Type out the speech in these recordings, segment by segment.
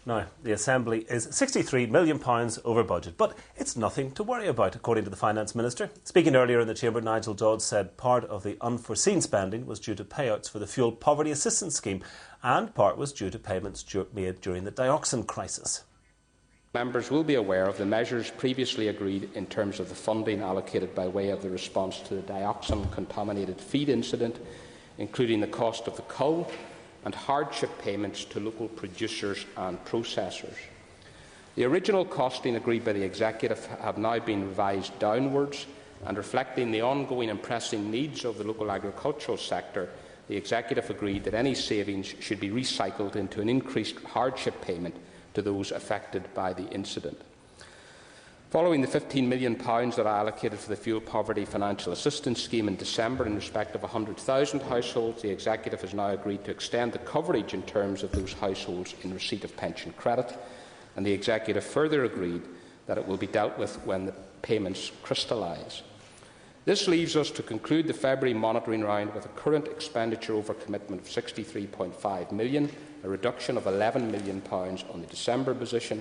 Now, the Assembly is £63 million over budget, but it's nothing to worry about, according to the Finance Minister. Speaking earlier in the Chamber, Nigel Dodds said part of the unforeseen spending was due to payouts for the Fuel Poverty Assistance Scheme, and part was due to payments made during the dioxin crisis. Members will be aware of the measures previously agreed in terms of the funding allocated by way of the response to the dioxin-contaminated feed incident, including the cost of the cull and hardship payments to local producers and processors. The original costing agreed by the Executive have now been revised downwards, and reflecting the ongoing and pressing needs of the local agricultural sector, the Executive agreed that any savings should be recycled into an increased hardship payment to those affected by the incident. Following the £15 million that I allocated for the Fuel Poverty Financial Assistance Scheme in December in respect of 100,000 households, the Executive has now agreed to extend the coverage in terms of those households in receipt of pension credit, and the Executive further agreed that it will be dealt with when the payments crystallise. This leaves us to conclude the February monitoring round with a current expenditure overcommitment of £63.5 million, a reduction of £11 million on the December position.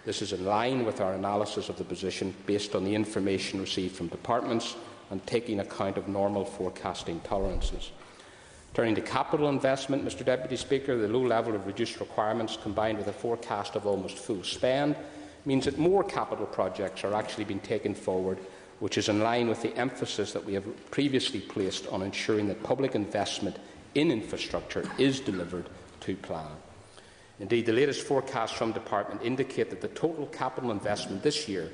This is in line with our analysis of the position based on the information received from departments and taking account of normal forecasting tolerances. Turning to capital investment, Mr Deputy Speaker, the low level of reduced requirements combined with a forecast of almost full spend means that more capital projects are actually being taken forward, which is in line with the emphasis that we have previously placed on ensuring that public investment in infrastructure is delivered to plan. Indeed, the latest forecasts from Department indicate that the total capital investment this year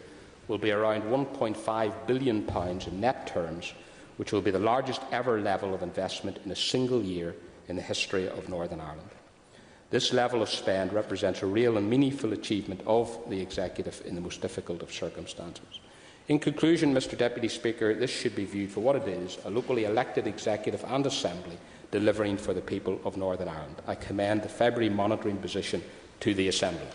will be around £1.5 billion in net terms, which will be the largest ever level of investment in a single year in the history of Northern Ireland. This level of spend represents a real and meaningful achievement of the Executive in the most difficult of circumstances. In conclusion, Mr Deputy Speaker, this should be viewed for what it is, a locally elected Executive and Assembly delivering for the people of Northern Ireland. I commend the February monitoring position to the Assembly.